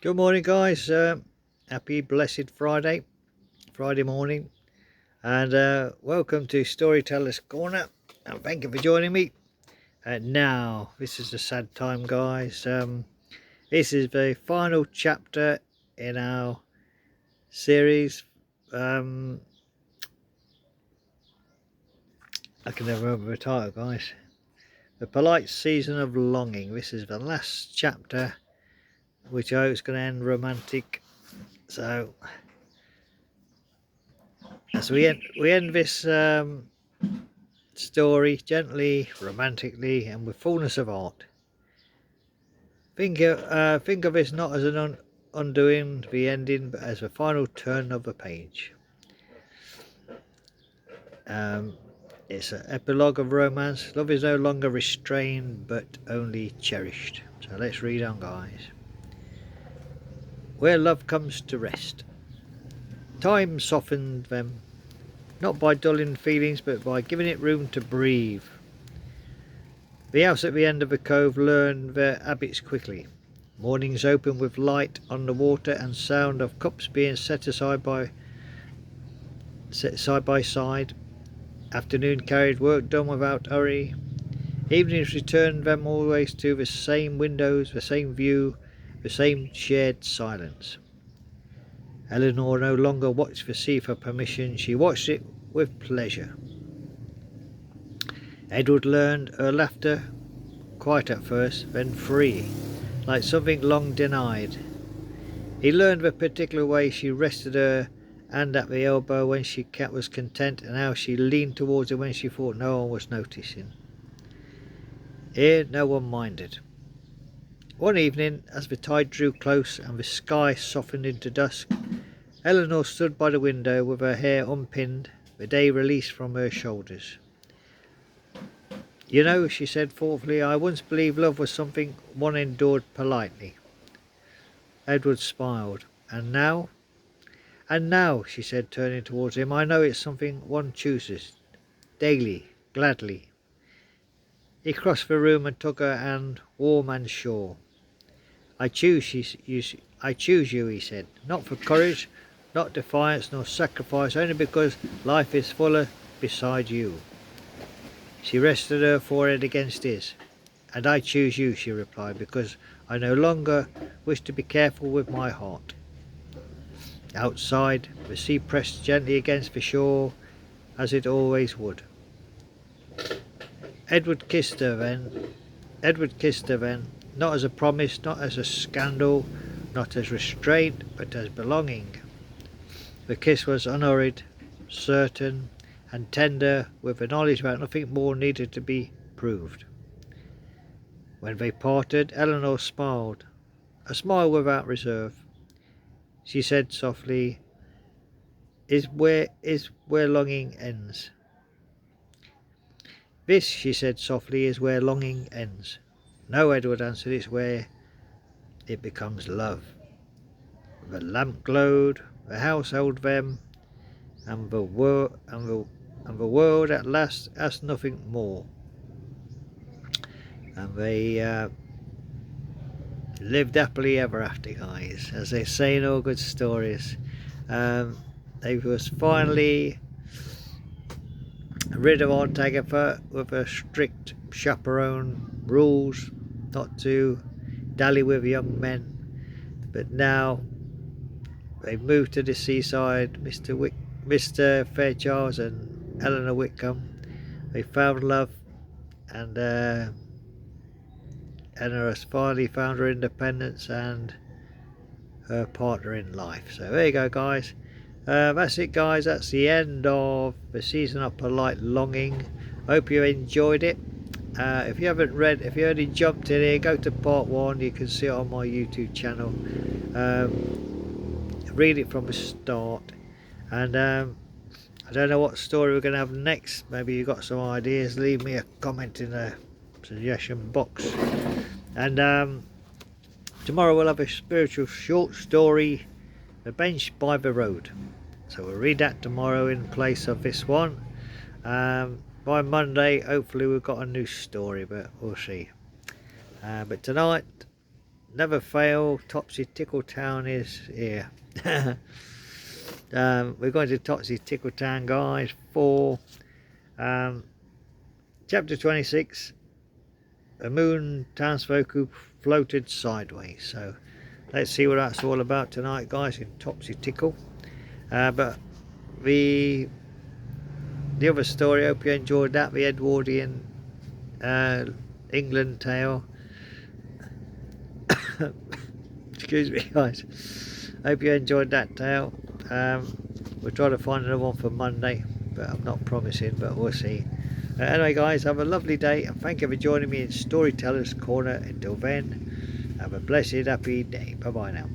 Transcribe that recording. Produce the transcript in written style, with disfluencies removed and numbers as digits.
Good morning, guys. Happy blessed Friday morning, and welcome to Storyteller's Corner. And thank you for joining me. Now, this is a sad time, guys. This is the final chapter in our series. I can never remember the title, guys. The Polite Season of Longing. This is the last chapter, which I hope is going to end romantic. So, as we end this story gently, romantically, and with fullness of art. Think of this not as an undoing the ending, but as the final turn of the page. It's an epilogue of romance. Love is no longer restrained, but only cherished. So let's read on, guys. Where love comes to rest. Time softened them, not by dulling feelings, but by giving it room to breathe. The house at the end of the cove learned their habits quickly. Mornings opened with light on the water and sound of cups being set side by side. Afternoon carried work done without hurry. Evenings returned them always to the same windows, the same view, the same shared silence. Eleanor no longer watched the sea for permission, she watched it with pleasure. Edward learned her laughter, quiet at first, then free, like something long denied. He learned the particular way she rested her hand at the elbow when she was content, and how she leaned towards her when she thought no one was noticing. Here no one minded. One evening, as the tide drew close and the sky softened into dusk, Eleanor stood by the window with her hair unpinned, the day released from her shoulders. You know, she said thoughtfully, I once believed love was something one endured politely. Edward smiled. And now? And now, she said, turning towards him, I know it's something one chooses, daily, gladly. He crossed the room and took her hand, warm and sure. I choose you, he said, not for courage, not defiance nor sacrifice, only because life is fuller beside you. She rested her forehead against his. And I choose you, she replied, because I no longer wish to be careful with my heart. Outside, the sea pressed gently against the shore, as it always would. Edward kissed her then, not as a promise, not as a scandal, not as restraint, but as belonging. The kiss was unhurried, certain, and tender, with the knowledge that nothing more needed to be proved. When they parted, Eleanor smiled, a smile without reserve. She said softly, is where longing ends. This, she said softly, is where longing ends. No, Edward answered, it's where it becomes love. The lamp glowed, the house held them, and the world at last asked nothing more. And they lived happily ever after, guys, as they say in all good stories. They was finally rid of Aunt Agatha with her strict chaperone rules not to dally with young men. But now they've moved to the seaside. Mr. Fairchild and Eleanor Whitcomb, they found love, and Eleanor has finally found her independence and her partner in life. So there you go, guys. That's it, guys. That's the end of the season of Polite Longing. Hope you enjoyed it. If you only jumped in here, go to part 1. You can see it on my YouTube channel. Read it from the start. And I don't know what story we're going to have next. Maybe you've got some ideas. Leave me a comment in the suggestion box. And tomorrow we'll have a spiritual short story, The Bench by the Road. So we'll read that tomorrow in place of this one. By Monday, hopefully we've got a new story, but we'll see. But tonight, never fail. Topsy Tickle Town is here. We're going to Topsy Tickle Town, guys, for chapter 26. The moon townsfolk who floated sideways. So let's see what that's all about tonight, guys, in Topsy Tickle. But the other story, I hope you enjoyed that, the Edwardian England tale. Excuse me, guys. Hope you enjoyed that tale. We'll try to find another one for Monday, but I'm not promising, but we'll see. Anyway, guys, have a lovely day, and thank you for joining me in Storyteller's Corner. Until then, have a blessed, happy day. Bye bye now.